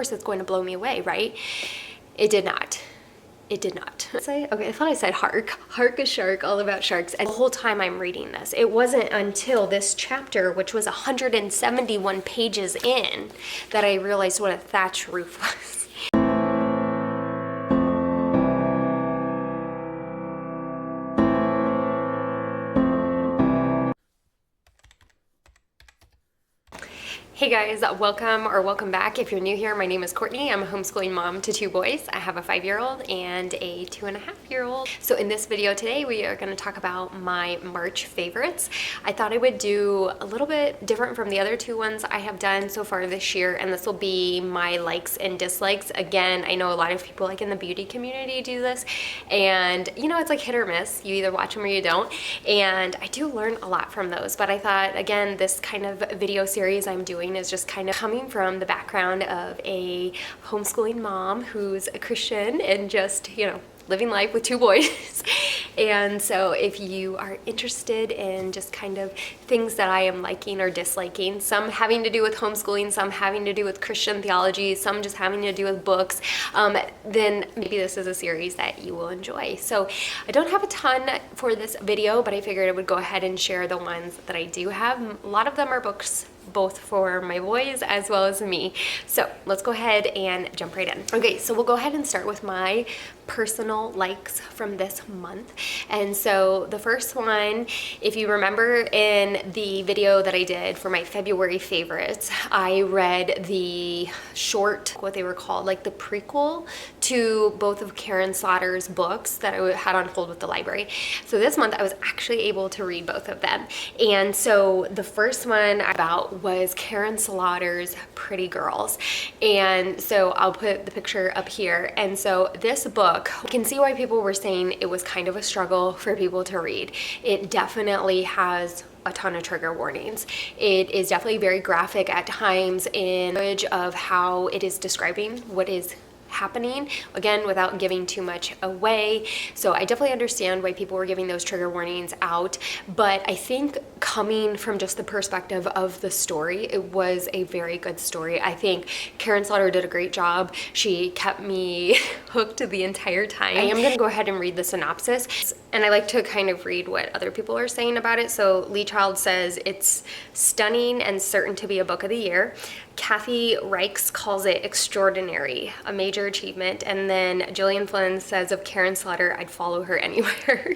course it's going to blow me away, right? It did not. It did not. Okay, I thought I said hark. Hark a shark, all about sharks. And the whole time I'm reading this, it wasn't until this chapter, which was 171 pages in, that I realized what a thatch roof was. Hey guys, welcome back. If you're new here, my name is Courtney. I'm a homeschooling mom to 2 boys. I have a 5-year-old and a 2.5-year-old. So in this video today, we are going to talk about my March favorites. I thought I would do a little bit different from the other 2 ones I have done so far this year, and this will be my likes and dislikes. Again, I know a lot of people like in the beauty community do this, and you know, it's like hit or miss. You either watch them or you don't, and I do learn a lot from those. But I thought, again, this kind of video series I'm doing is just kind of coming from the background of a homeschooling mom who's a Christian and just, you know, living life with 2 boys. And so if you are interested in just kind of things that I am liking or disliking, some having to do with homeschooling, some having to do with Christian theology, some just having to do with books, then maybe this is a series that you will enjoy. So I don't have a ton for this video, but I figured I would go ahead and share the ones that I do have. A lot of them are books both for my boys as well as me. So let's go ahead and jump right in. Okay, so we'll go ahead and start with my personal likes from this month. And so the first one, if you remember in the video that I did for my February favorites, I read the short, what they were called, like the prequel to both of Karen Slaughter's books that I had on hold with the library. So this month I was actually able to read both of them. And so the first one about was Karen Slaughter's Pretty Girls. And so I'll put the picture up here. And so this book, you can see why people were saying it was kind of a struggle for people to read. It definitely has a ton of trigger warnings. It is definitely very graphic at times in of how it is describing what is happening, again, without giving too much away. So I definitely understand why people were giving those trigger warnings out, but I think coming from just the perspective of the story, it was a very good story. I think Karen Slaughter did a great job. She kept me hooked the entire time. I am going to go ahead and read the synopsis, and I like to kind of read what other people are saying about it. So Lee Child says it's stunning and certain to be a book of the year. Kathy Reichs calls it extraordinary, a major achievement. And then Jillian Flynn says of Karen Slaughter, I'd follow her anywhere.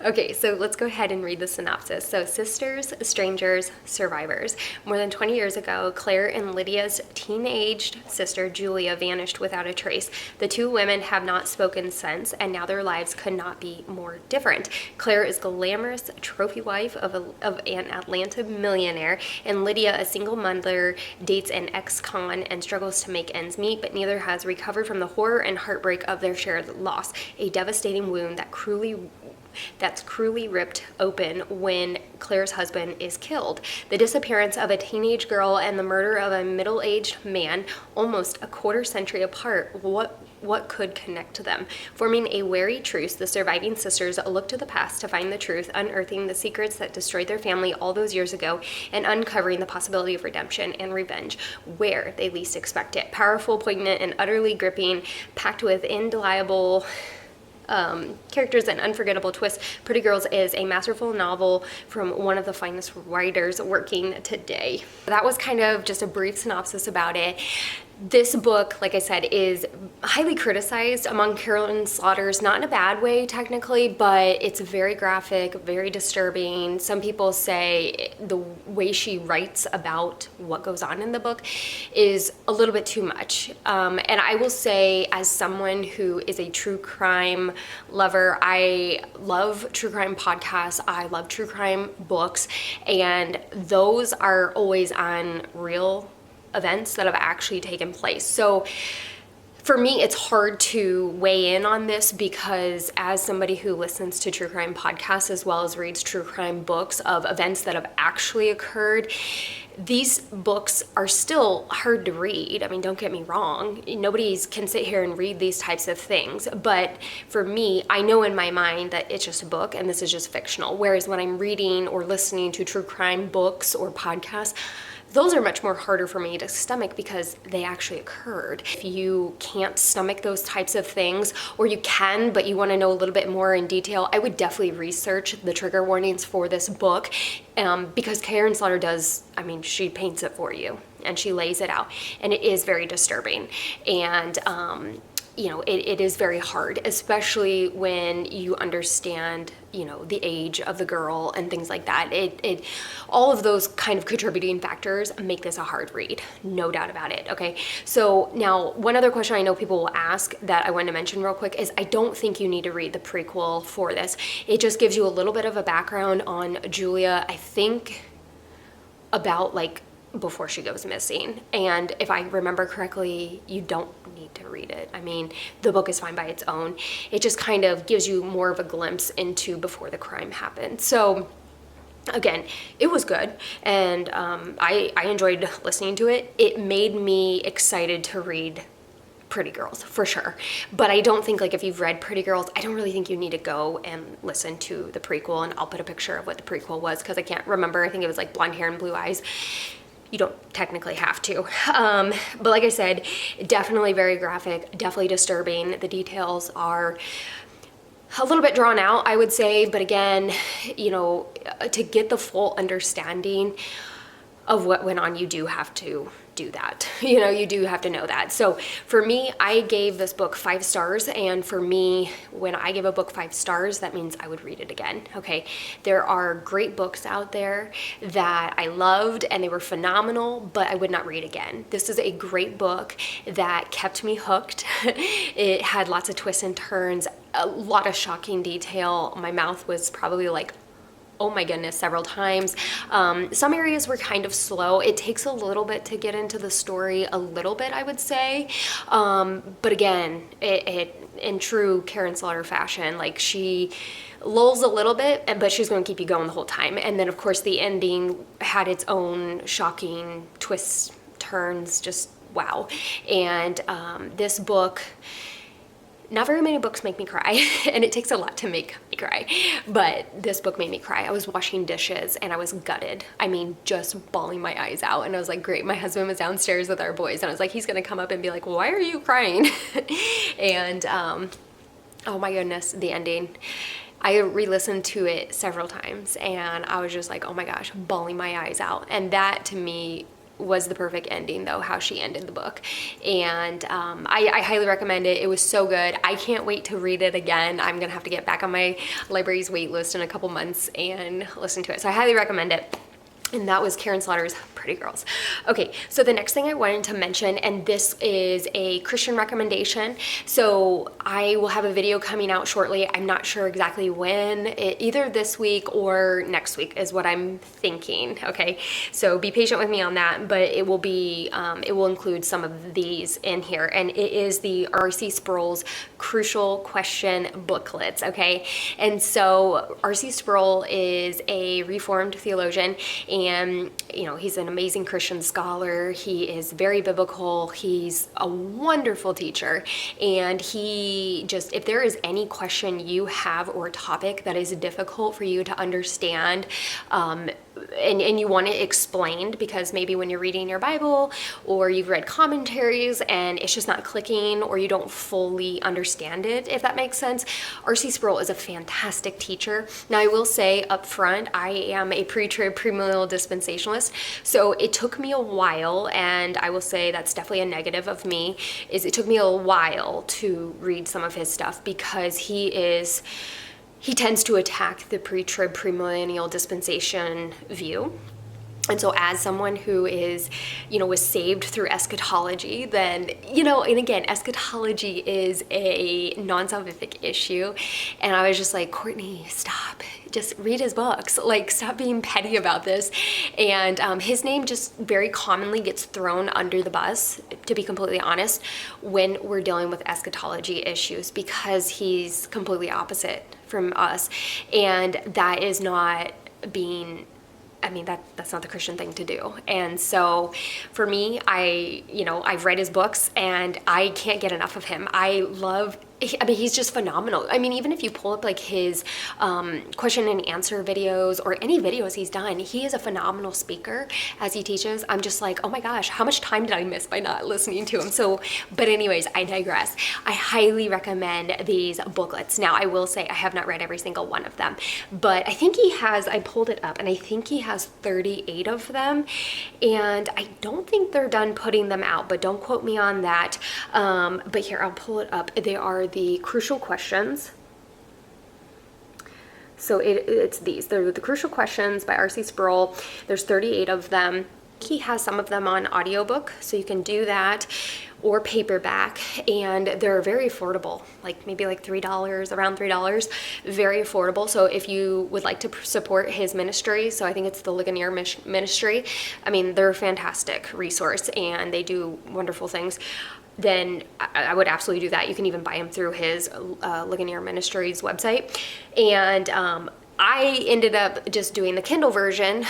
Okay, so let's go ahead and read the synopsis. So sisters, strangers, survivors. More than 20 years ago, Claire and Lydia's teenaged sister Julia vanished without a trace. The 2 women have not spoken since, and now their lives could not be more different. Claire is glamorous trophy wife of an Atlanta millionaire, and Lydia, a single mother, dates an ex-con and struggles to make ends meet, but neither has recovered from the horror and heartbreak of their shared loss, a devastating wound that's cruelly ripped open when Claire's husband is killed. The disappearance of a teenage girl and the murder of a middle-aged man, almost a quarter century apart, what could connect them? Forming a wary truce, the surviving sisters look to the past to find the truth, unearthing the secrets that destroyed their family all those years ago, and uncovering the possibility of redemption and revenge where they least expect it. Powerful, poignant, and utterly gripping, packed with indelible characters and unforgettable twists, Pretty Girls is a masterful novel from one of the finest writers working today. That was kind of just a brief synopsis about it. This book, like I said, is highly criticized among Karen Slaughter's, not in a bad way technically, but it's very graphic, very disturbing. Some people say the way she writes about what goes on in the book is a little bit too much. And I will say, as someone who is a true crime lover, I love true crime podcasts, I love true crime books, and those are always on real events that have actually taken place. So for me, it's hard to weigh in on this because as somebody who listens to true crime podcasts as well as reads true crime books of events that have actually occurred, these books are still hard to read. I mean, don't get me wrong. Nobody can sit here and read these types of things. But for me, I know in my mind that it's just a book and this is just fictional. Whereas when I'm reading or listening to true crime books or podcasts, those are much more harder for me to stomach because they actually occurred. If you can't stomach those types of things, or you can, but you want to know a little bit more in detail, I would definitely research the trigger warnings for this book, because Karen Slaughter does, I mean, she paints it for you and she lays it out, and it is very disturbing. And you know, it is very hard, especially when you understand, you know, the age of the girl and things like that. All of those kind of contributing factors make this a hard read, no doubt about it. Okay, so now one other question I know people will ask that I want to mention real quick is I don't think you need to read the prequel for this. It just gives you a little bit of a background on Julia, I think about like before she goes missing. And if I remember correctly, you don't need to read it. I mean, the book is fine by its own. It just kind of gives you more of a glimpse into before the crime happened. So again, it was good, and I enjoyed listening to it. It made me excited to read Pretty Girls, for sure. But I don't think, like, if you've read Pretty Girls, I don't really think you need to go and listen to the prequel, and I'll put a picture of what the prequel was because I can't remember. I think it was like blonde hair and blue eyes. You don't technically have to. But like I said, definitely very graphic, definitely disturbing. The details are a little bit drawn out, I would say, but again, you know, to get the full understanding of what went on, you do have to do that. You know, you do have to know that. So for me, I gave this book 5 stars. And for me, when I give a book 5 stars, that means I would read it again. Okay. There are great books out there that I loved and they were phenomenal, but I would not read again. This is a great book that kept me hooked. It had lots of twists and turns, a lot of shocking detail. My mouth was probably like, oh my goodness, several times. Some areas were kind of slow. It takes a little bit to get into the story, a little bit, I would say. But again, it in true Karen Slaughter fashion, like she lulls a little bit, but she's going to keep you going the whole time. And then of course the ending had its own shocking twists, turns, just wow. And this book, not very many books make me cry, and it takes a lot to make me cry, but this book made me cry. I was washing dishes and I was gutted. I mean, just bawling my eyes out. And I was like, great. My husband was downstairs with our boys and I was like, he's gonna come up and be like, why are you crying? And oh my goodness, the ending. I re-listened to it several times and I was just like, oh my gosh, bawling my eyes out. And that to me was the perfect ending, though, how she ended the book. And I highly recommend it. It was so good. I can't wait to read it again. I'm gonna have to get back on my library's wait list in a couple months and listen to it. So I highly recommend it. And that was Karen Slaughter's Pretty Girls. Okay, so the next thing I wanted to mention, and this is a Christian recommendation. So I will have a video coming out shortly. I'm not sure exactly when, either this week or next week is what I'm thinking, okay? So be patient with me on that, but it will be, it will include some of these in here. And it is the R.C. Sproul's Crucial Question booklets, okay? And so R.C. Sproul is a Reformed theologian, and you know, he's an amazing Christian scholar. He is very biblical. He's a wonderful teacher, and he just, if there is any question you have or a topic that is difficult for you to understand, and you want it explained, because maybe when you're reading your Bible or you've read commentaries and it's just not clicking, or you don't fully understand it, if that makes sense, R.C. Sproul is a fantastic teacher. Now I will say up front, I am a pre-trib, premillennial dispensationalist, so it took me a while, and I will say that's definitely a negative of me, is it took me a while to read some of his stuff, because he tends to attack the pre-trib, premillennial dispensation view. And so as someone who is, you know, was saved through eschatology, then, you know, and again, eschatology is a non-salvific issue. And I was just like, Courtney, stop. Just read his books. Like, stop being petty about this. And his name just very commonly gets thrown under the bus, to be completely honest, when we're dealing with eschatology issues, because he's completely opposite from us. And that is not being, I mean, that's not the Christian thing to do. And so for me, I've read his books and I can't get enough of him. I love I mean, he's just phenomenal. I mean, even if you pull up like his question and answer videos or any videos he's done, he is a phenomenal speaker as he teaches. I'm just like, oh my gosh, how much time did I miss by not listening to him? So, but anyways, I digress. I highly recommend these booklets. Now, I will say I have not read every single one of them, but I think he has, I pulled it up and I think he has 38 of them. And I don't think they're done putting them out, but don't quote me on that. But here, I'll pull it up. They are the crucial questions. So it's these. They're the crucial questions by R.C. Sproul. There's 38 of them. He has some of them on audiobook, so you can do that, or paperback, and they're very affordable, like maybe like $3, around $3, very affordable. So if you would like to support his ministry, so I think it's the Ligonier Ministry, I mean, they're a fantastic resource and they do wonderful things, then I would absolutely do that. You can even buy them through his Ligonier Ministries website. And I ended up just doing the Kindle version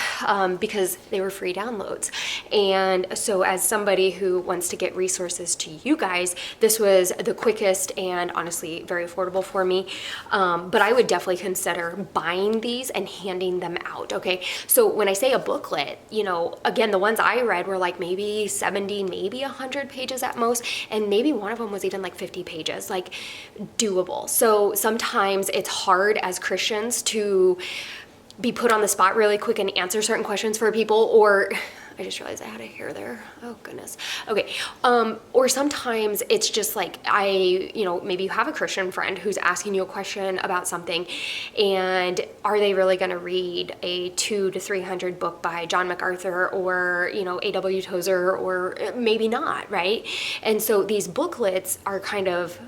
because they were free downloads. And so as somebody who wants to get resources to you guys, this was the quickest and honestly very affordable for me. But I would definitely consider buying these and handing them out, okay? So when I say a booklet, you know, again, the ones I read were like maybe 70, maybe 100 pages at most, and maybe one of them was even like 50 pages, like doable. So sometimes it's hard as Christians to be put on the spot really quick and answer certain questions for people, or I just realized I had a hair there. Oh goodness. Okay. Or sometimes it's just like you know, maybe you have a Christian friend who's asking you a question about something, and are they really going to read a 200 to 300 book by John MacArthur or, you know, A.W. Tozer, or maybe not, right? And so these booklets are kind of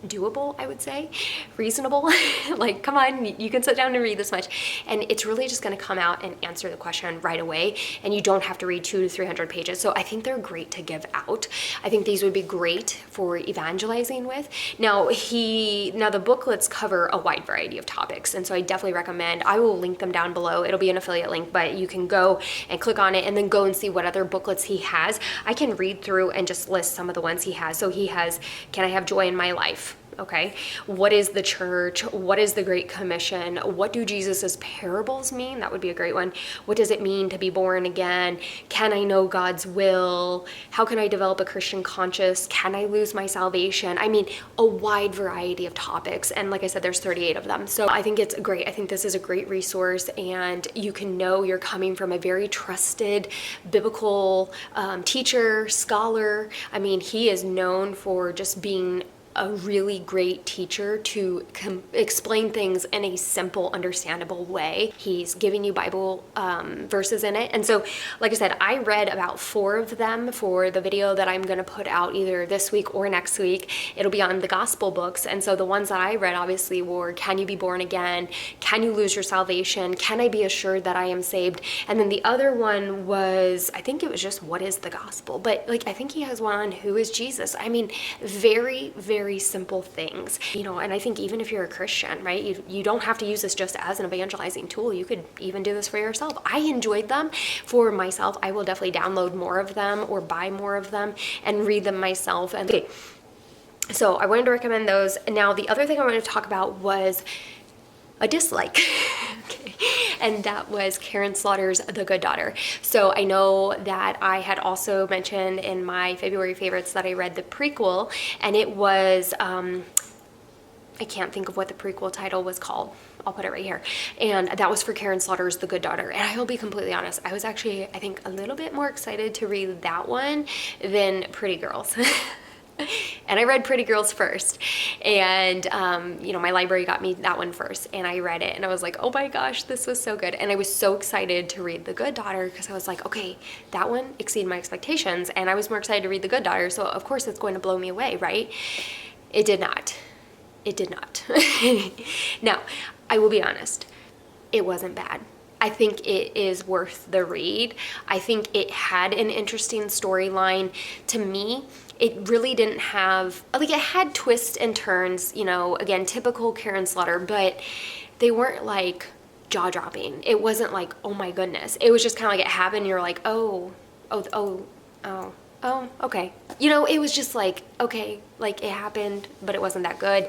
doable, I would say, reasonable. Like, come on, you can sit down and read this much. And it's really just going to come out and answer the question right away. And you don't have to read 200 to 300 pages. So I think they're great to give out. I think these would be great for evangelizing with. Now the booklets cover a wide variety of topics. And so I definitely recommend, I will link them down below. It'll be an affiliate link, but you can go and click on it and then go and see what other booklets he has. I can read through and just list some of the ones he has. So he has, Can I Have Joy in My Life? Okay, what is the church? What is the Great Commission? What do Jesus's parables mean? That would be a great one. What does it mean to be born again? Can I know God's will? How can I develop a Christian conscience? Can I lose my salvation? I mean, a wide variety of topics. And like I said, there's 38 of them. So I think it's great. I think this is a great resource, and you can know you're coming from a very trusted biblical teacher, scholar. I mean, he is known for just being a really great teacher to explain things in a simple, understandable way. He's giving you Bible verses in it. And so, like I said, I read about 4 of them for the video that I'm going to put out either this week or next week. It'll be on the gospel books. And so the ones that I read obviously were, Can You Be Born Again? Can You Lose Your Salvation? Can I Be Assured That I Am Saved? And then the other one was, I think it was just, What is the Gospel? But like, I think he has one on Who is Jesus? I mean, very, very simple things, you know. And I think even if you're a Christian, right, you don't have to use this just as an evangelizing tool. You could even do this for yourself. I enjoyed them for myself. I will definitely download more of them or buy more of them and read them myself. And okay, so I wanted to recommend those. Now, the other thing I wanted to talk about was a dislike. Okay. And that was Karen Slaughter's The Good Daughter. So I know that I had also mentioned in my February favorites that I read the prequel, and it was, I can't think of what the prequel title was called. I'll put it right here. And that was for Karen Slaughter's The Good Daughter. And I will be completely honest, I was actually, I think, a little bit more excited to read that one than Pretty Girls. And I read Pretty Girls first, and you know, my library got me that one first, and I read it and I was like, oh my gosh, this was so good. And I was so excited to read The Good Daughter because I was like, okay, that one exceeded my expectations, and I was more excited to read The Good Daughter, so of course it's going to blow me away, right? It did not. It did not. Now, I will be honest, it wasn't bad. I think it is worth the read. I think it had an interesting storyline. To me, it really didn't have, like, it had twists and turns, you know, again, typical Karen Slaughter, but they weren't like jaw-dropping. It wasn't like, oh my goodness. It was just kind of like it happened, you're like, oh, Oh, okay. You know, it was just like, okay, like it happened, but it wasn't that good.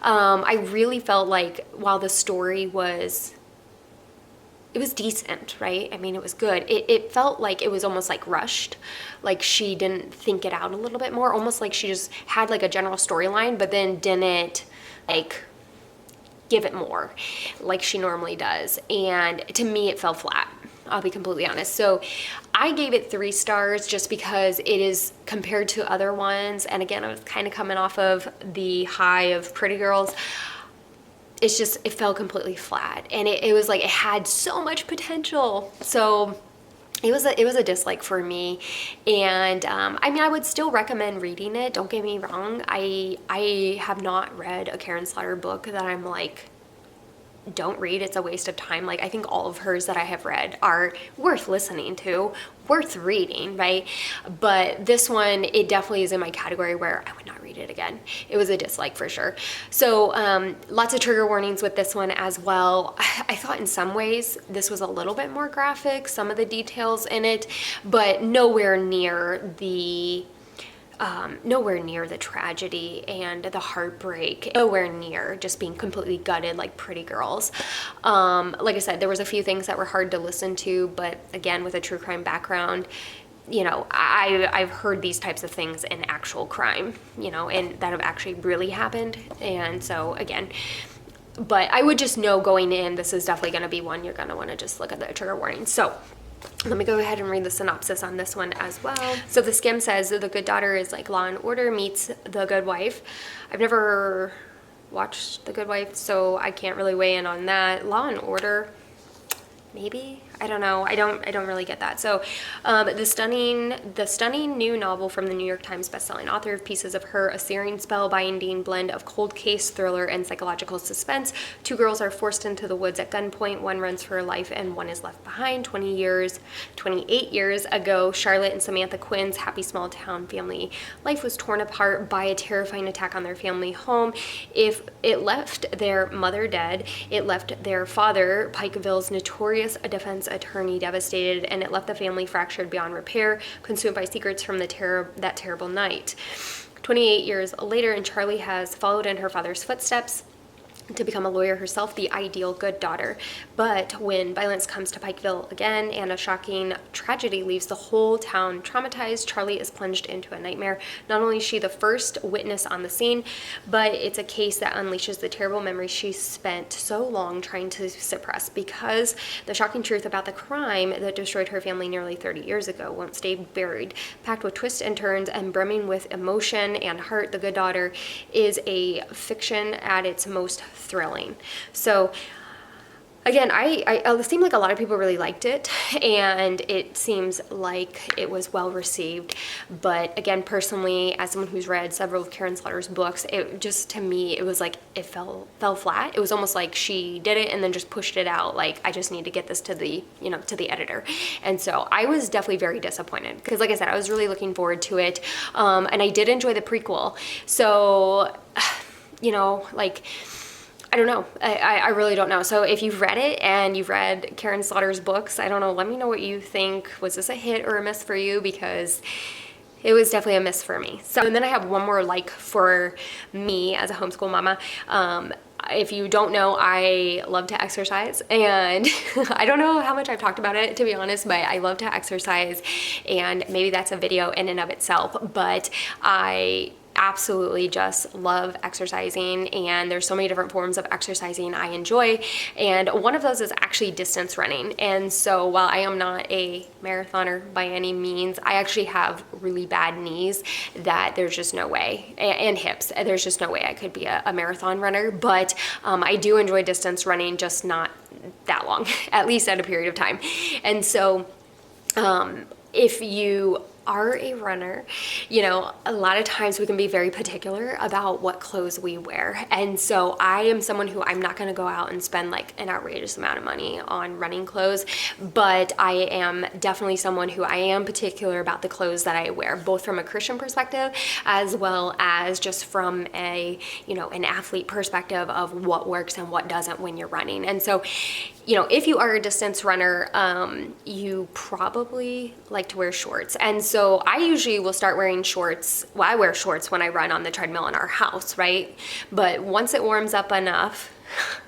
I really felt like while the story was, it was decent, right? I mean, it was good. It felt like it was almost like rushed. Like she didn't think it out a little bit more, almost like she just had like a general storyline, but then didn't like give it more like she normally does. And to me, it fell flat. I'll be completely honest. So I gave it 3 stars just because it is compared to other ones. And again, I was kind of coming off of the high of Pretty Girls. It's just, it fell completely flat. And it was like, it had so much potential. So it was a dislike for me. And I mean, I would still recommend reading it. Don't get me wrong. I have not read a Karen Slaughter book that I'm like, don't read, it's a waste of time. Like, I think all of hers that I have read are worth listening to, worth reading, right? But this one, it definitely is in my category where I would not read it again. It was a dislike for sure. So lots of trigger warnings with this one as well. I thought in some ways this was a little bit more graphic, some of the details in it, but nowhere near the tragedy and the heartbreak, nowhere near just being completely gutted like Pretty Girls. Like I said, there was a few things that were hard to listen to, but again, with a true crime background, you know, I've heard these types of things in actual crime, you know, and that have actually really happened. And so again, but I would just know going in, this is definitely going to be one you're going to want to just look at the trigger warning. So let me go ahead and read the synopsis on this one as well. So the skim says that The Good Daughter is like Law and Order meets The Good Wife. I've never watched The Good Wife, so I can't really weigh in on that. Law and Order, maybe? I don't know. I don't really get that. So the stunning new novel from the New York Times bestselling author of Pieces of Her, a searing spellbinding blend of cold case thriller and psychological suspense. 2 girls are forced into the woods at gunpoint. One runs for her life and one is left behind. 28 years ago, Charlotte and Samantha Quinn's happy small town family life was torn apart by a terrifying attack on their family home. If it left their mother dead, it left their father, Pikeville's notorious defense attorney, devastated, and it left the family fractured beyond repair, consumed by secrets from that terrible night. 28 years later, and Charlie has followed in her father's footsteps to become a lawyer herself, the ideal good daughter. But when violence comes to Pikeville again and a shocking tragedy leaves the whole town traumatized, Charlie is plunged into a nightmare. Not only is she the first witness on the scene, but it's a case that unleashes the terrible memories she spent so long trying to suppress, because the shocking truth about the crime that destroyed her family nearly 30 years ago won't stay buried. Packed with twists and turns and brimming with emotion and heart, The Good Daughter is a fiction at its most thrilling. So again, it seemed like a lot of people really liked it, and it seems like it was well received. But again, personally, as someone who's read several of Karen Slaughter's books, it just, to me, it was like it fell flat. It was almost like she did it and then just pushed it out. Like, I just need to get this to the, to the editor. And so I was definitely very disappointed because, like I said, I was really looking forward to it, and I did enjoy the prequel. So, like, I don't know. I really don't know. So if you've read it and you've read Karen Slaughter's books, I don't know, let me know what you think. Was this a hit or a miss for you? Because it was definitely a miss for me. So, and then I have one more like for me as a homeschool mama. If you don't know, I love to exercise, and I don't know how much I've talked about it, to be honest, but I love to exercise, and maybe that's a video in and of itself, but I absolutely just love exercising, and there's so many different forms of exercising I enjoy, and one of those is actually distance running. And so while I am not a marathoner by any means, I actually have really bad knees that there's just no way, and hips, there's just no way I could be a marathon runner, but I do enjoy distance running, just not that long, at least at a period of time. And so if you are a runner, a lot of times we can be very particular about what clothes we wear. And so I am someone who, I'm not going to go out and spend like an outrageous amount of money on running clothes, but I am definitely someone who I am particular about the clothes that I wear, both from a Christian perspective as well as just from an athlete perspective of what works and what doesn't when you're running. And so you know, if you are a distance runner, you probably like to wear shorts. And so I usually will start wearing shorts. Well, I wear shorts when I run on the treadmill in our house, right? But once it warms up enough,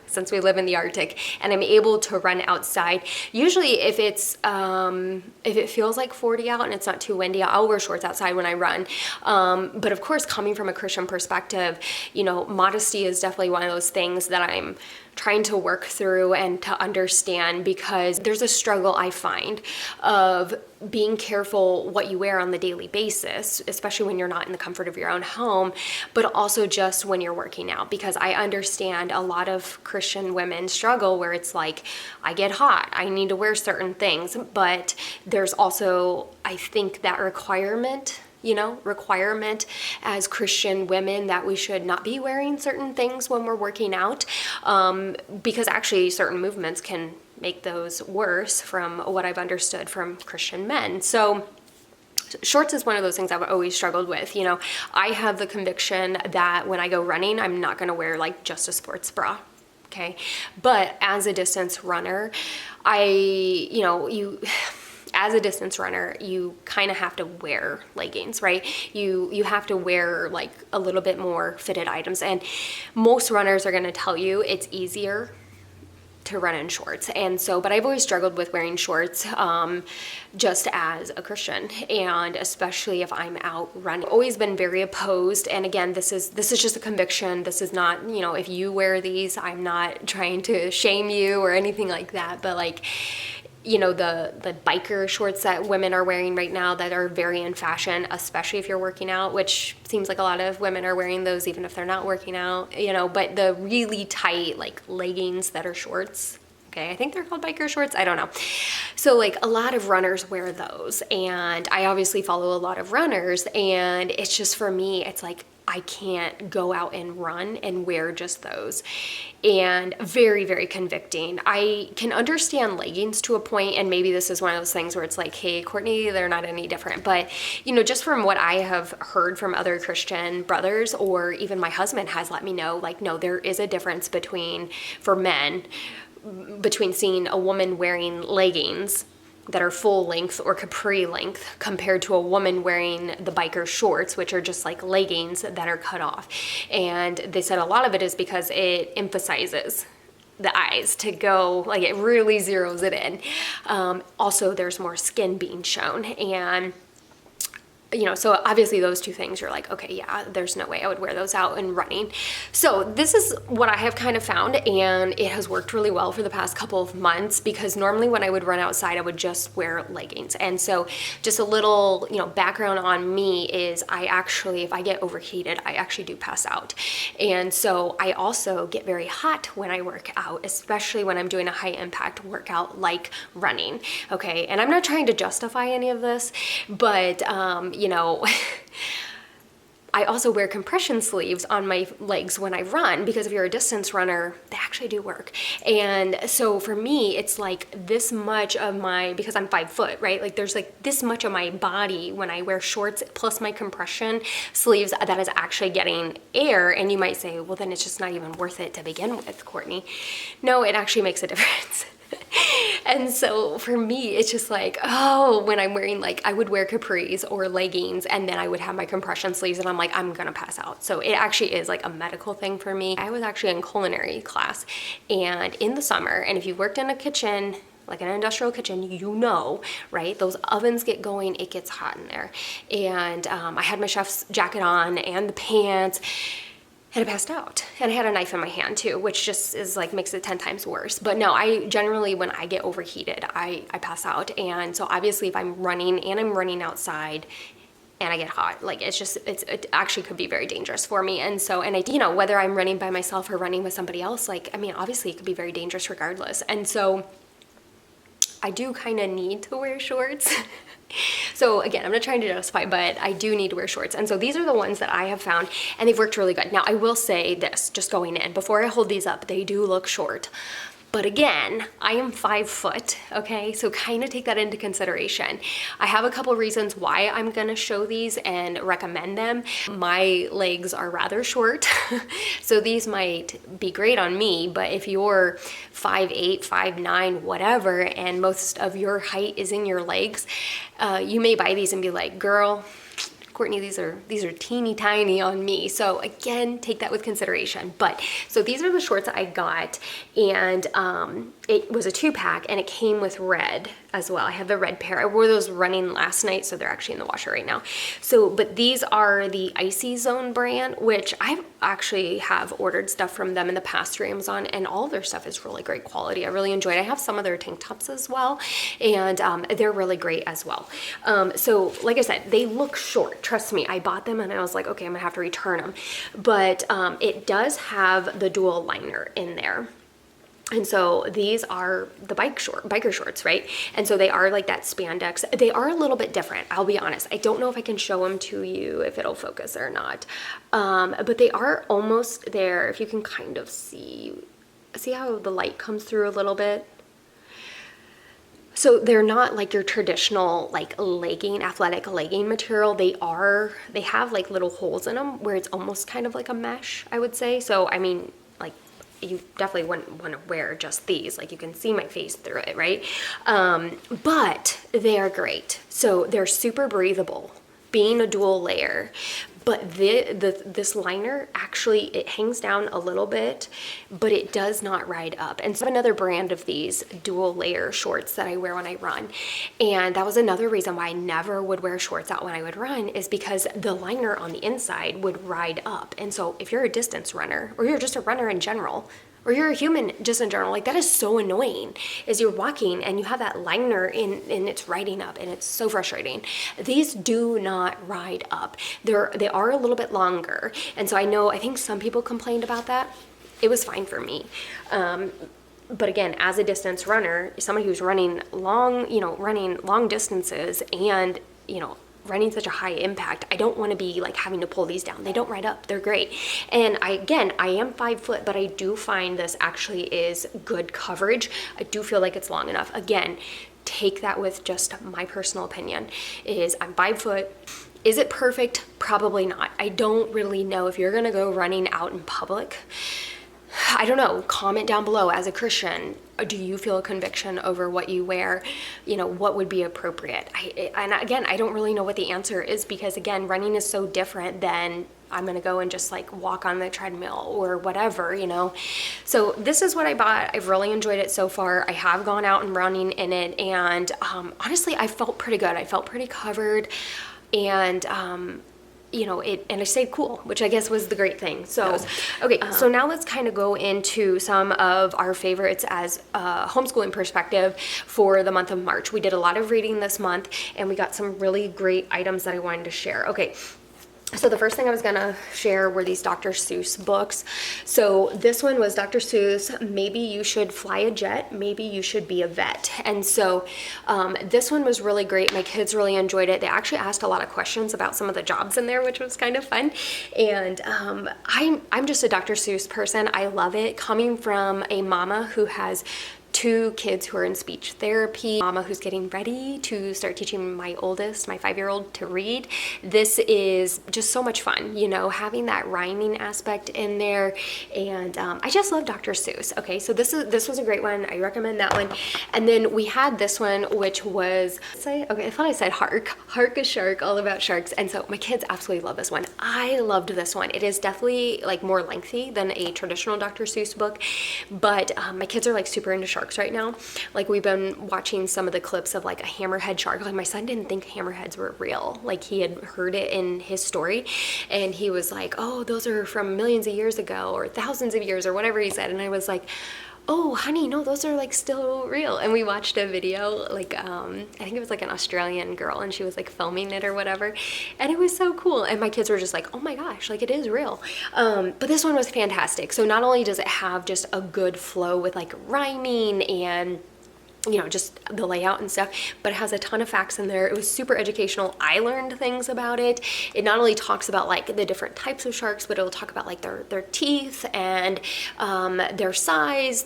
since we live in the Arctic, and I'm able to run outside. Usually if it feels like 40 out and it's not too windy, I'll wear shorts outside when I run. But of course, coming from a Christian perspective, you know, modesty is definitely one of those things that I'm trying to work through and to understand, because there's a struggle I find of being careful what you wear on the daily basis, especially when you're not in the comfort of your own home, but also just when you're working out, because I understand a lot of Christian women struggle where it's like, I get hot, I need to wear certain things, but there's also, I think, that requirement as Christian women that we should not be wearing certain things when we're working out, because actually certain movements can make those worse, from what I've understood from Christian men. So shorts is one of those things I've always struggled with. You know, I have the conviction that when I go running, I'm not going to wear like just a sports bra. Okay. But as a distance runner, as a distance runner, you kind of have to wear leggings, right? You have to wear like a little bit more fitted items. And most runners are going to tell you it's easier to run in shorts. And so, but I've always struggled with wearing shorts, just as a Christian, and especially if I'm out running. Always been very opposed. And again, this is just a conviction. This is not, you know, if you wear these, I'm not trying to shame you or anything like that, but like, you know, the biker shorts that women are wearing right now that are very in fashion, especially if you're working out, which seems like a lot of women are wearing those even if they're not working out, you know, but the really tight like leggings that are shorts, okay, I think they're called biker shorts, I don't know. So like a lot of runners wear those, and I obviously follow a lot of runners, and it's just, for me, it's like, I can't go out and run and wear just those. And very, very convicting. I can understand leggings to a point, and maybe this is one of those things where it's like, hey, Courtney, they're not any different. But, you know, just from what I have heard from other Christian brothers, or even my husband has let me know, like, no, there is a difference for men, between seeing a woman wearing leggings that are full length or capri length compared to a woman wearing the biker shorts, which are just like leggings that are cut off. And they said a lot of it is because it emphasizes the eyes to go, like it really zeroes it in. Also, there's more skin being shown, and you know, so obviously those two things, you're like, okay, yeah, there's no way I would wear those out and running. So this is what I have kind of found, and it has worked really well for the past couple of months, because normally when I would run outside, I would just wear leggings. And so just a little, you know, background on me is I actually, if I get overheated, I actually do pass out. And so I also get very hot when I work out, especially when I'm doing a high impact workout like running. Okay. And I'm not trying to justify any of this, but, you know, I also wear compression sleeves on my legs when I run, because if you're a distance runner, they actually do work. And so for me, it's like this much of because I'm 5 foot, right? Like there's like this much of my body when I wear shorts plus my compression sleeves that is actually getting air. And you might say, well, then it's just not even worth it to begin with, Courtney. No, it actually makes a difference. And so for me, it's just like, oh, when I'm wearing, like, I would wear capris or leggings, and then I would have my compression sleeves, and I'm like, I'm gonna pass out. So it actually is like a medical thing for me. I was actually in culinary class, and in the summer, and if you worked in a kitchen, like an industrial kitchen, you know, right? Those ovens get going, it gets hot in there. And I had my chef's jacket on and the pants, and I passed out. And I had a knife in my hand too, which just is like, makes it 10 times worse. But no, I generally, when I get overheated, I pass out. And so obviously if I'm running and I'm running outside and I get hot, like it actually could be very dangerous for me. And so, and I, you know, whether I'm running by myself or running with somebody else, like, I mean, obviously it could be very dangerous regardless. And so I do kind of need to wear shorts. So again, I'm not trying to justify, but I do need to wear shorts. And so these are the ones that I have found, and they've worked really good. Now I will say this, just going in, before I hold these up, they do look short, But again, I am 5 foot, okay? So kind of take that into consideration. I have a couple reasons why I'm gonna show these and recommend them. My legs are rather short, so these might be great on me, but if you're 5'8", 5'9", whatever, and most of your height is in your legs, you may buy these and be like, girl, Courtney, these are teeny tiny on me. So again, take that with consideration. But so these are the shorts that I got, and it was a 2-pack, and it came with red as well. I have the red pair. I wore those running last night, so they're actually in the washer right now. So, but these are the Icy Zone brand, which I actually have ordered stuff from them in the past through Amazon, and all of their stuff is really great quality. I really enjoyed it. I have some of their tank tops as well, and they're really great as well. So like I said, they look short. Trust me, I bought them and I was like, okay, I'm gonna have to return them. But it does have the dual liner in there. And so these are the biker shorts, right? And so they are like that spandex. They are a little bit different, I'll be honest. I don't know if I can show them to you, if it'll focus or not. But they are almost there. If you can kind of see how the light comes through a little bit. So they're not like your traditional like legging, athletic legging material. They have like little holes in them where it's almost kind of like a mesh, I would say. So, I mean, like, you definitely wouldn't want to wear just these. Like, you can see my face through it, right? But they are great. So they're super breathable, being a dual layer. But this liner, actually, it hangs down a little bit, but it does not ride up. And so I have another brand of these dual layer shorts that I wear when I run. And that was another reason why I never would wear shorts out when I would run, is because the liner on the inside would ride up. And so if you're a distance runner, or you're just a runner in general, or you're a human just in general, like, that is so annoying, is you're walking and you have that liner in and it's riding up, and it's so frustrating. These do not ride up. They are a little bit longer, and so I think some people complained about that. It was fine for me. But again, as a distance runner, somebody who's running long distances and, running such a high impact, I don't want to be like having to pull these down. They don't ride up. They're great. And I am 5 foot, but I do find this actually is good coverage. I do feel like it's long enough. Again, take that with just my personal opinion. I'm 5 foot. Is it perfect? Probably not. I don't really know. If you're going to go running out in public, I don't know, comment down below. As a Christian, do you feel a conviction over what you wear? What would be appropriate? And again, I don't really know what the answer is, because again, running is so different than I'm gonna go and just like walk on the treadmill or whatever, So this is what I bought. I've really enjoyed it so far. I have gone out and running in it, and honestly, I felt pretty good. I felt pretty covered, and and I stayed cool, which I guess was the great thing. So, okay, so now let's kind of go into some of our favorites as a homeschooling perspective for the month of March. We did a lot of reading this month, and we got some really great items that I wanted to share. Okay. So the first thing I was gonna share were these Dr. Seuss books. So this one was Dr. Seuss, Maybe You Should Fly a Jet, Maybe You Should Be a Vet. And so this one was really great. My kids really enjoyed it. They actually asked a lot of questions about some of the jobs in there, which was kind of fun. And I'm just a Dr. Seuss person. I love it. Coming from a mama who has 2 kids who are in speech therapy, mama who's getting ready to start teaching my oldest, my 5-year-old, to read. This is just so much fun, having that rhyming aspect in there. And I just love Dr. Seuss. Okay, so this was a great one. I recommend that one. And then we had this one, which was, I thought I said Hark a Shark, all about sharks. And so my kids absolutely love this one. I loved this one. It is definitely like more lengthy than a traditional Dr. Seuss book, but my kids are like super into sharks right now. Like, we've been watching some of the clips of like a hammerhead shark. Like, my son didn't think hammerheads were real. Like, he had heard it in his story, and he was like, oh, those are from millions of years ago or thousands of years or whatever he said. And I was like, oh, honey, no, those are like still real. And we watched a video, like, I think it was like an Australian girl, and she was like filming it or whatever. And it was so cool. And my kids were just like, oh my gosh, like, it is real. But this one was fantastic. So not only does it have just a good flow with like rhyming and you know, just the layout and stuff, but it has a ton of facts in there. It was super educational. I learned things about it. It not only talks about like the different types of sharks, but it'll talk about like their teeth and their size,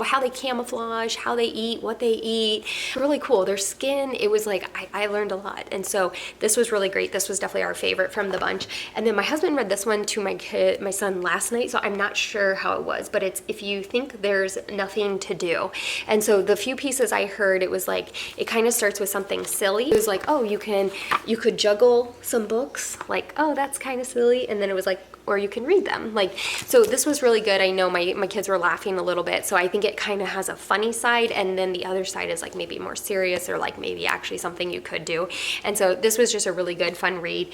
how they camouflage, how they eat, what they eat. Really cool. Their skin, it was like, I learned a lot. And so this was really great. This was definitely our favorite from the bunch. And then my husband read this one to my son last night, so I'm not sure how it was, but it's If You Think There's Nothing to Do. And so the few pieces I heard, it was like, it kind of starts with something silly. It was like, oh, you could juggle some books, like, oh, that's kind of silly. And then it was like, or you can read them. Like, so this was really good. I know my kids were laughing a little bit, so I think it kind of has a funny side, and then the other side is like maybe more serious, or like maybe actually something you could do. And so this was just a really good, fun read.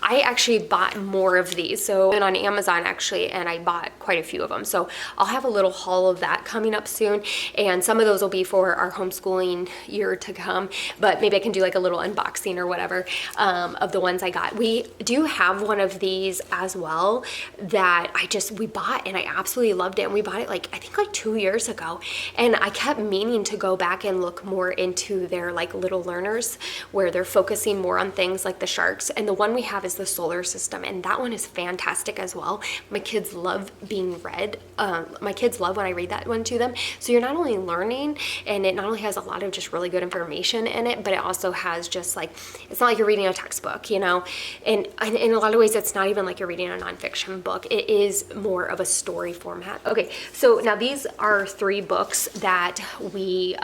I actually bought more of these, so I went on Amazon actually, and I bought quite a few of them. So I'll have a little haul of that coming up soon, and some of those will be for our homeschooling year to come, but maybe I can do like a little unboxing or whatever of the ones I got. We do have one of these as well that we bought, and I absolutely loved it. And we bought it like, I think like 2 years ago. And I kept meaning to go back and look more into their like little learners, where they're focusing more on things like the sharks. And the one we have is the solar system. And that one is fantastic as well. My kids love being read. My kids love when I read that one to them. So you're not only learning, and it not only has a lot of just really good information in it, but it also has just like, it's not like you're reading a textbook, you know? And in a lot of ways, it's not even like you're reading a nonfiction book. It is more of a story format. Okay, so now these are 3 books that we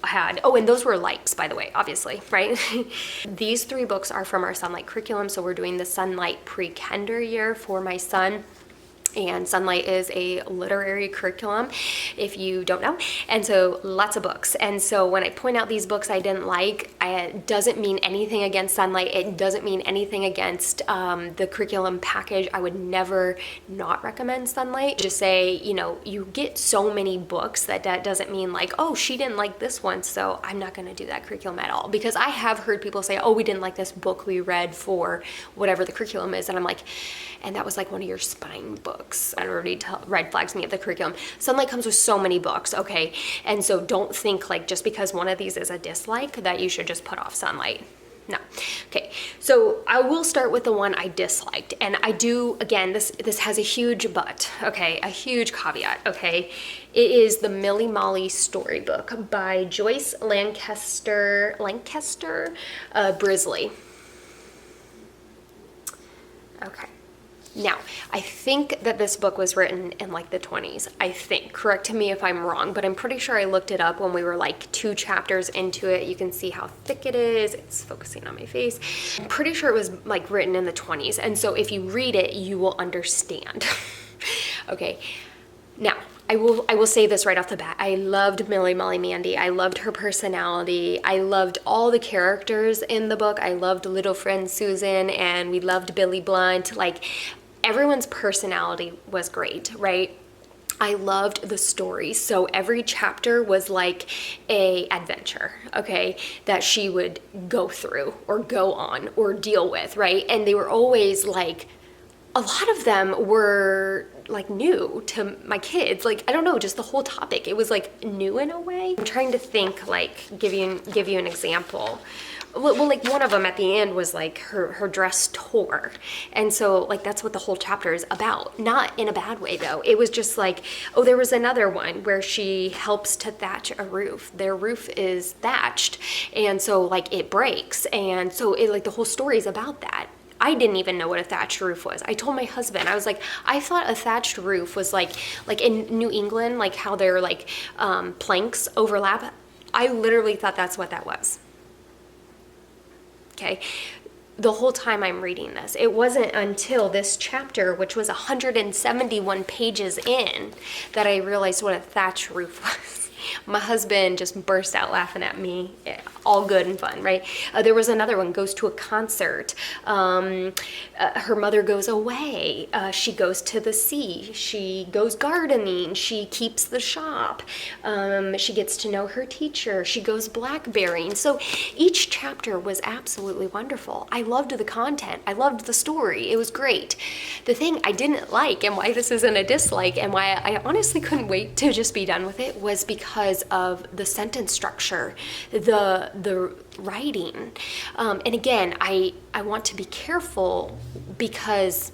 had. Oh, and those were likes, by the way, obviously, right? These 3 books are from our Sunlight curriculum. So we're doing the Sunlight pre-kinder year for my son. And Sunlight is a literary curriculum, if you don't know. And so lots of books. And so when I point out these books I didn't like, it doesn't mean anything against Sunlight. It doesn't mean anything against the curriculum package. I would never not recommend Sunlight. Just say, you know, you get so many books that doesn't mean like, oh, she didn't like this one, so I'm not going to do that curriculum at all. Because I have heard people say, oh, we didn't like this book we read for whatever the curriculum is. And I'm like, and that was like one of your spine books. That already red flags me at the curriculum. Sunlight comes with so many books, okay? And so don't think like just because one of these is a dislike that you should just put off Sunlight. No. Okay, so I will start with the one I disliked. And I do, again, this has a huge but, okay? A huge caveat, okay? It is the Millie Molly storybook by Joyce Lancaster Brisley. Okay. Now, I think that this book was written in like the 20s, I think. Correct me if I'm wrong, but I'm pretty sure I looked it up when we were like 2 chapters into it. You can see how thick it is. It's focusing on my face. I'm pretty sure it was like written in the 20s. And so if you read it, you will understand. Okay. Now, I will say this right off the bat. I loved Millie Molly Mandy. I loved her personality. I loved all the characters in the book. I loved little friend Susan, and we loved Billy Blunt. Like, everyone's personality was great, right? I loved the story. So every chapter was like a adventure, okay, that she would go through or go on or deal with, right? And they were always like, a lot of them were like new to my kids. Like, I don't know, just the whole topic. It was like new in a way. I'm trying to think, like, give you an example. Well, like one of them at the end was like her dress tore. And so like that's what the whole chapter is about. Not in a bad way though. It was just like, oh, there was another one where she helps to thatch a roof. Their roof is thatched. And so like it breaks. And so it like the whole story is about that. I didn't even know what a thatched roof was. I told my husband, I was like, I thought a thatched roof was like in New England, like how their like planks overlap. I literally thought that's what that was. Okay. The whole time I'm reading this, it wasn't until this chapter, which was 171 pages in, that I realized what a thatched roof was. My husband just burst out laughing at me. All good and fun, right? There was another one, goes to a concert. Her mother goes away. She goes to the sea. She goes gardening. She keeps the shop. She gets to know her teacher. She goes blackberrying. So each chapter was absolutely wonderful. I loved the content. I loved the story. It was great. The thing I didn't like, and why this isn't a dislike, and why I honestly couldn't wait to just be done with it, was because because of the sentence structure, the writing. And again, I want to be careful because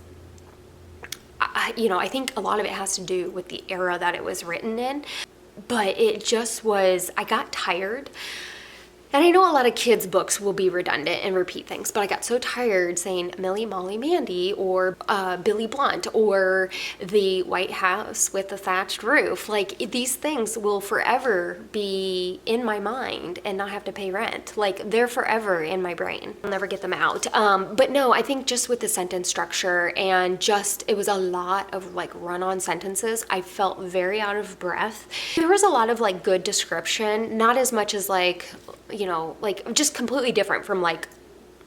I think a lot of it has to do with the era that it was written in, but it just was, I got tired. And I know a lot of kids' books will be redundant and repeat things, but I got so tired saying Millie, Molly, Mandy, or Billy Blunt, or the White House with the thatched roof. Like, these things will forever be in my mind and not have to pay rent. Like, they're forever in my brain. I'll never get them out. But no, I think just with the sentence structure and just, it was a lot of like run-on sentences. I felt very out of breath. There was a lot of like good description, not as much as like, like just completely different from like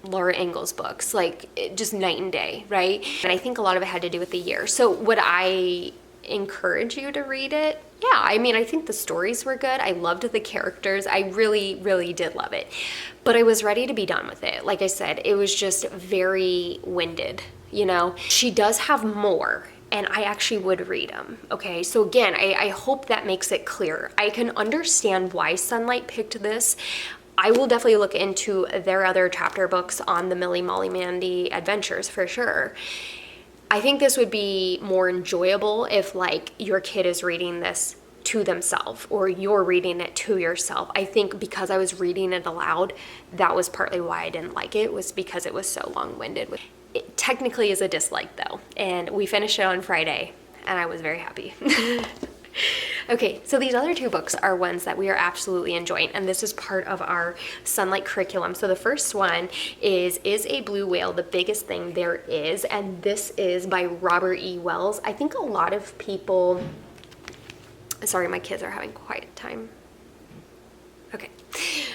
Laura Ingalls books, like just night and day, right? And I think a lot of it had to do with the year. So would I encourage you to read it? Yeah, I mean, I think the stories were good. I loved the characters. I really, really did love it. But I was ready to be done with it. Like I said, it was just very winded, She does have more, and I actually would read them, okay? So again, I hope that makes it clear. I can understand why Sunlight picked this. I will definitely look into their other chapter books on the Millie, Molly, Mandy adventures for sure. I think this would be more enjoyable if like your kid is reading this to themselves or you're reading it to yourself. I think because I was reading it aloud, that was partly why I didn't like it, was because it was so long-winded. It technically is a dislike though, and we finished it on Friday and I was very happy. Okay, so these other two books are ones that we are absolutely enjoying, and this is part of our Sunlight curriculum. So the first one is a Blue Whale the Biggest Thing There Is? And this is by Robert E. Wells. I think a lot of people, sorry, my kids are having quiet time. Okay,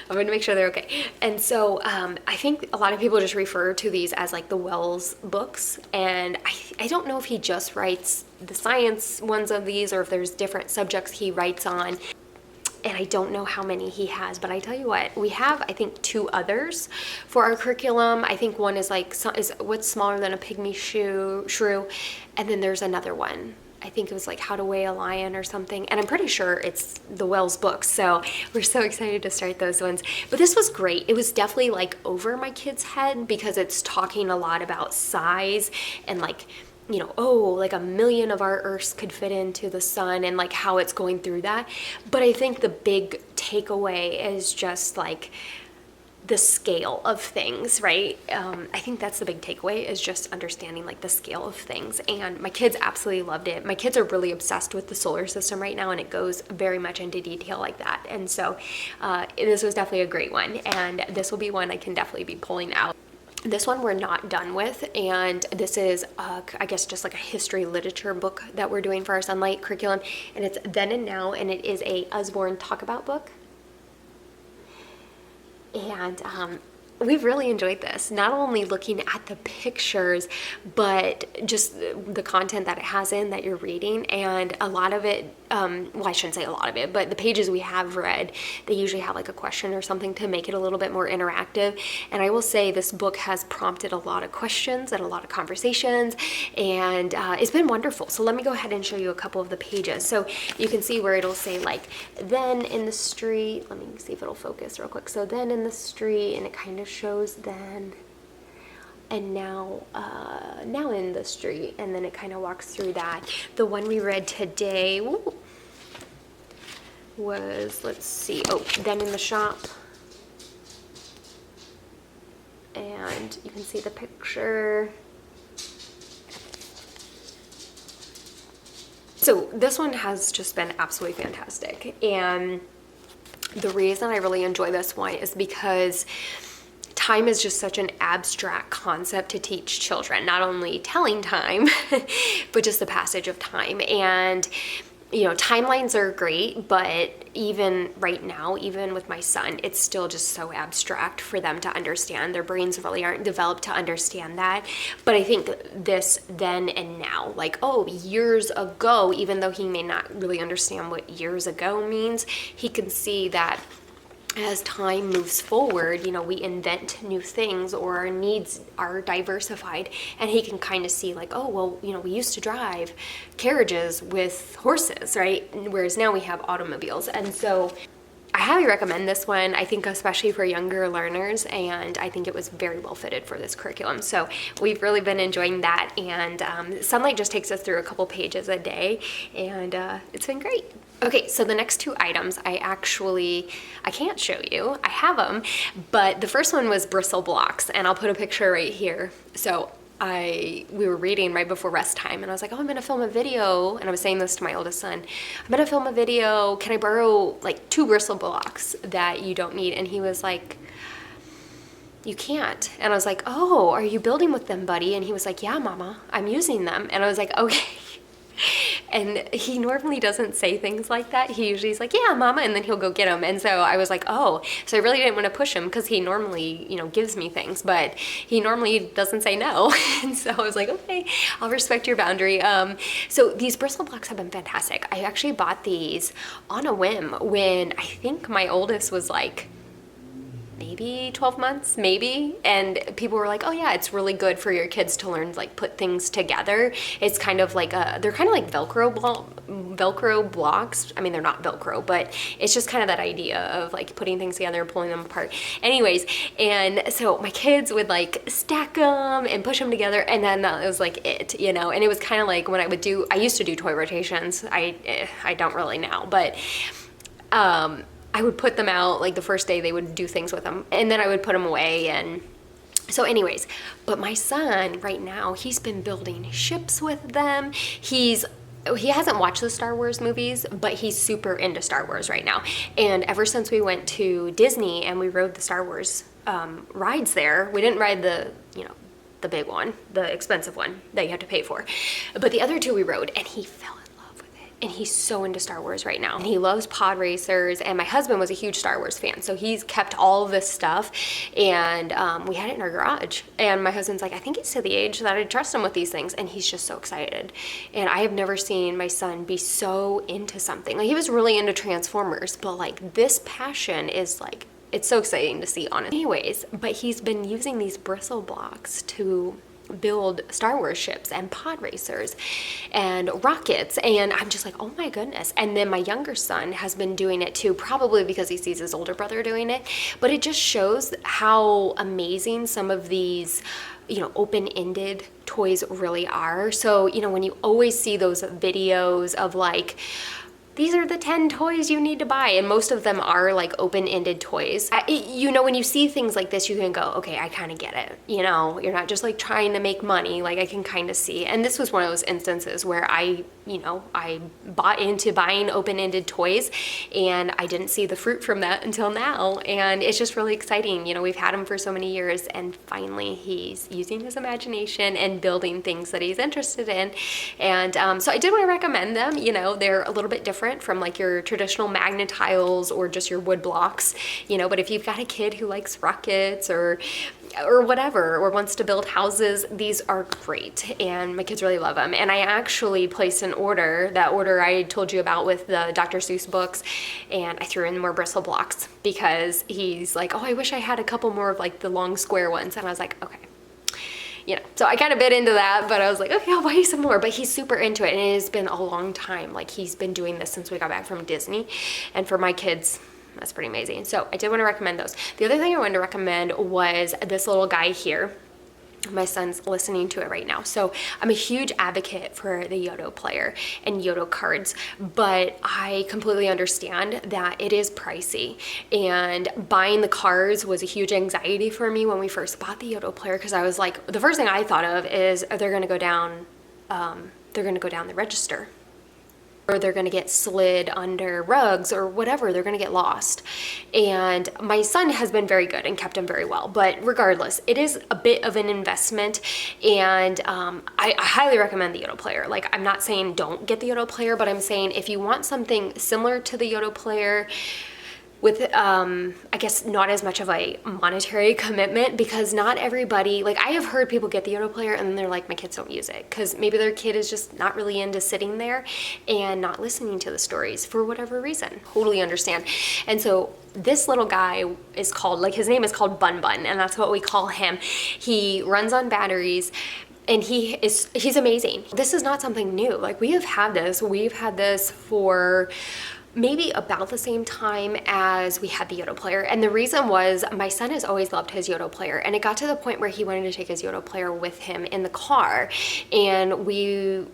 I'm going to make sure they're okay. And so I think a lot of people just refer to these as like the Wells books. And I don't know if he just writes the science ones of these or if there's different subjects he writes on. And I don't know how many he has, but I tell you what, we have, I think, 2 others for our curriculum. I think one is like, is what's smaller than a pygmy shrew. And then there's another one. I think it was like How to Weigh a Lion or something. And I'm pretty sure it's the Wells books. So we're so excited to start those ones. But this was great. It was definitely like over my kid's head because it's talking a lot about size and like, like 1 million of our Earths could fit into the sun and like how it's going through that. But I think the big takeaway is just like the scale of things, right? I think that's the big takeaway, is just understanding like the scale of things. And my kids absolutely loved it. My kids are really obsessed with the solar system right now, and it goes very much into detail like that. And so this was definitely a great one, and this will be one I can definitely be pulling out. This one we're not done with, and this is, I guess, just like a history literature book that we're doing for our Sunlight curriculum, and it's Then and Now, and it is a Usborne Talk About book. And we've really enjoyed this, not only looking at the pictures, but just the content that it has in that you're reading. And a lot of it, well, I shouldn't say a lot of it, but the pages we have read, they usually have like a question or something to make it a little bit more interactive. And I will say this book has prompted a lot of questions and a lot of conversations, and it's been wonderful. So let me go ahead and show you a couple of the pages. So you can see where it'll say like, then in the street, let me see if it'll focus real quick. So then in the street, and it kind of shows then and now in the street, and then it kind of walks through that. The one we read today was, let's see, Then in the Shop, and you can see the picture. So this one has just been absolutely fantastic, and the reason I really enjoy this one is because time is just such an abstract concept to teach children, not only telling time, but just the passage of time. And timelines are great, but even right now, even with my son, it's still just so abstract for them to understand. Their brains really aren't developed to understand that. But I think this then and now, like, years ago, even though he may not really understand what years ago means, he can see that as time moves forward, you know, we invent new things or our needs are diversified, and he can kind of see like, oh, well, you know, we used to drive carriages with horses, right? Whereas now we have automobiles. And so I highly recommend this one, I think especially for younger learners, and I think it was very well fitted for this curriculum. So we've really been enjoying that, and Sunlight just takes us through a couple pages a day, and it's been great. Okay, so the next two items I can't show you, I have them, but the first one was bristle blocks, and I'll put a picture right here. So we were reading right before rest time, and I was like, oh, I'm gonna film a video, and I was saying this to my oldest son, I'm gonna film a video, can I borrow like 2 bristle blocks that you don't need? And he was like, you can't. And I was like, oh, are you building with them, buddy? And he was like, yeah, mama, I'm using them. And I was like, okay. And he normally doesn't say things like that. He usually is like, yeah, mama, and then he'll go get them. And so I was like, oh. So I really didn't want to push him because he normally, you know, gives me things, but he normally doesn't say no. And so I was like, okay, I'll respect your boundary. So these bristle blocks have been fantastic. I actually bought these on a whim when I think my oldest was like, maybe 12 months, maybe. And people were like, oh yeah, it's really good for your kids to learn, like put things together. It's kind of like they're kind of like Velcro blocks. I mean, they're not Velcro, but it's just kind of that idea of like putting things together and pulling them apart. Anyways, and so my kids would like stack them and push them together, and then that was like it, you know. And it was kind of like when I used to do toy rotations. I don't really now, but I would put them out, like the first day they would do things with them, and then I would put them away. And so anyways, but my son right now, he's been building ships with them. He hasn't watched the Star Wars movies, but he's super into Star Wars right now. And ever since we went to Disney and we rode the Star Wars rides there, we didn't ride the big one, the expensive one that you have to pay for, but the other 2 we rode, and he fell in love with it. And he's so into Star Wars right now. And he loves pod racers, and my husband was a huge Star Wars fan, so he's kept all of this stuff, and we had it in our garage. And my husband's like, I think he's to the age that I trust him with these things, and he's just so excited. And I have never seen my son be so into something. Like, he was really into Transformers, but like this passion is like, it's so exciting to see, honestly. Anyways, but he's been using these bristle blocks to build Star Wars ships and pod racers and rockets, and I'm just like, oh my goodness. And then my younger son has been doing it too, probably because he sees his older brother doing it, but it just shows how amazing some of these, you know, open-ended toys really are. So, you know, when you always see those videos of like, these are the 10 toys you need to buy, and most of them are like open-ended toys. You know, when you see things like this, you can go, okay, I kind of get it. You know, you're not just like trying to make money, like I can kind of see. And this was one of those instances where I bought into buying open-ended toys, and I didn't see the fruit from that until now. And it's just really exciting. You know, we've had him for so many years, and finally he's using his imagination and building things that he's interested in. And so I did want to recommend them. You know, they're a little bit different from like your traditional magnet tiles or just your wood blocks, you know, but if you've got a kid who likes rockets or whatever, or wants to build houses, these are great, and my kids really love them. And I actually placed an order, that order I told you about with the Dr. Seuss books, and I threw in more bristle blocks because he's like, oh, I wish I had a couple more of like the long square ones. And I was like, okay. You know, so I kind of bit into that, but I was like, okay, I'll buy you some more. But he's super into it, and it has been a long time. Like, he's been doing this since we got back from Disney, and for my kids, that's pretty amazing. So I did want to recommend those. The other thing I wanted to recommend was this little guy here. My son's listening to it right now. So I'm a huge advocate for the Yoto player and Yoto cards, but I completely understand that it is pricey, and buying the cards was a huge anxiety for me when we first bought the Yoto player, because I was like, the first thing I thought of is they're going to go down the register, or they're going to get slid under rugs or whatever, they're going to get lost. And my son has been very good and kept them very well, but regardless, it is a bit of an investment, and I highly recommend the Yoto player. Like, I'm not saying don't get the Yoto player, but I'm saying if you want something similar to the Yoto player, with I guess not as much of a monetary commitment, because not everybody, like I have heard people get the Yoda player and then they're like, my kids don't use it because maybe their kid is just not really into sitting there and not listening to the stories for whatever reason. Totally understand. And so this little guy is called, like his name is called Bun Bun, and that's what we call him. He runs on batteries and he's amazing. This is not something new. Like we've had this for maybe about the same time as we had the Yoda player. And the reason was my son has always loved his Yoda player, and it got to the point where he wanted to take his Yoda player with him in the car, and we,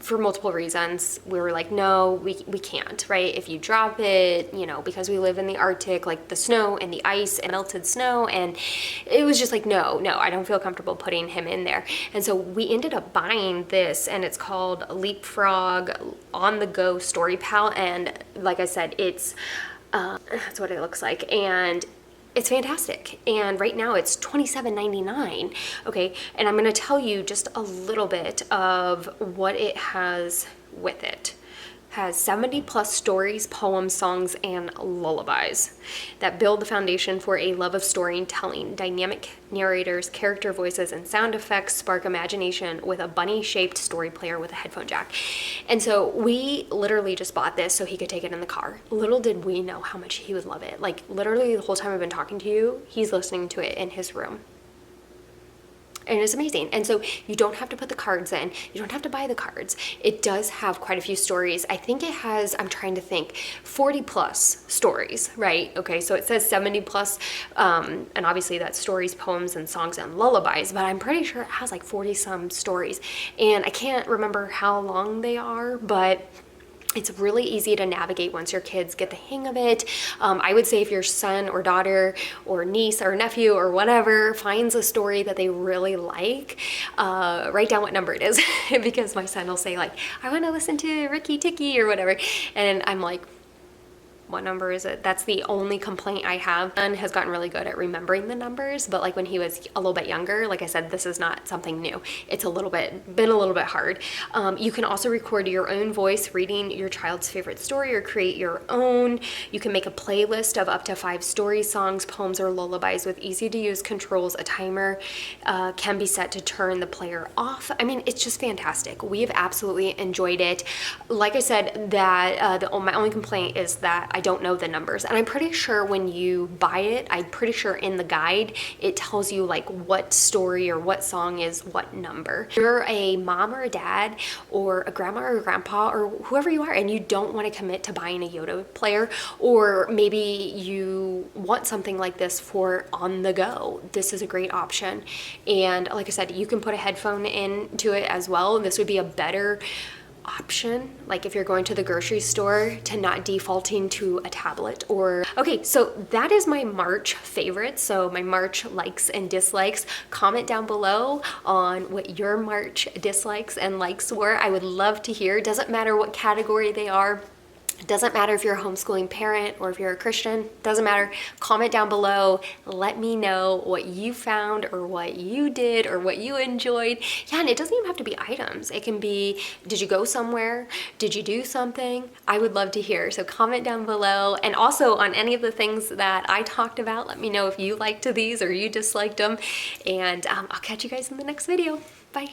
for multiple reasons, we were like, no, we can't, right? If you drop it, you know, because we live in the Arctic, like the snow and the ice and melted snow, and it was just like, no, I don't feel comfortable putting him in there. And so we ended up buying this, and it's called Leapfrog On The Go Story Pal, and like I said, it's that's what it looks like, and it's fantastic. And right now it's $27.99. Okay, and I'm gonna tell you just a little bit of what it has with it. Has 70 plus stories, poems, songs, and lullabies that build the foundation for a love of storytelling. Dynamic narrators, character voices, and sound effects spark imagination with a bunny-shaped story player with a headphone jack. And so we literally just bought this so he could take it in the car. Little did we know how much he would love it. Like literally the whole time I've been talking to you, he's listening to it in his room. And it's amazing. And so you don't have to put the cards in. You don't have to buy the cards. It does have quite a few stories. I think it has, I'm trying to think, 40 plus stories, right? Okay, so it says 70 plus, and obviously that's stories, poems, and songs and lullabies, but I'm pretty sure it has like 40 some stories. And I can't remember how long they are, but it's really easy to navigate once your kids get the hang of it. I would say if your son or daughter or niece or nephew or whatever finds a story that they really like, write down what number it is because my son will say like, I want to listen to Ricky Tikki or whatever. And I'm like, what number is it? That's the only complaint I have. Son has gotten really good at remembering the numbers, but like when he was a little bit younger, like I said, this is not something new. It's been a little bit hard. You can also record your own voice reading your child's favorite story or create your own. You can make a playlist of up to 5 stories, songs, poems, or lullabies with easy to use controls. A timer can be set to turn the player off. I mean, it's just fantastic. We've absolutely enjoyed it. Like I said, that my only complaint is that I don't know the numbers, and I'm pretty sure when you buy it, I'm pretty sure in the guide it tells you like what story or what song is what number. If you're a mom or a dad or a grandma or a grandpa or whoever you are and you don't want to commit to buying a Yoda player, or maybe you want something like this for on the go, this is a great option. And like I said, you can put a headphone into it as well. This would be a better option, like if you're going to the grocery store, to not defaulting to a tablet. Or okay, so that is my March favorites. So my March likes and dislikes. Comment down below on what your March dislikes and likes were. I would love to hear. Doesn't matter what category they are. Doesn't matter if you're a homeschooling parent or if you're a Christian, doesn't matter. Comment down below, let me know what you found or what you did or what you enjoyed. Yeah, and it doesn't even have to be items. It can be, did you go somewhere? Did you do something? I would love to hear. So comment down below, and also on any of the things that I talked about, let me know if you liked these or you disliked them. And I'll catch you guys in the next video. Bye.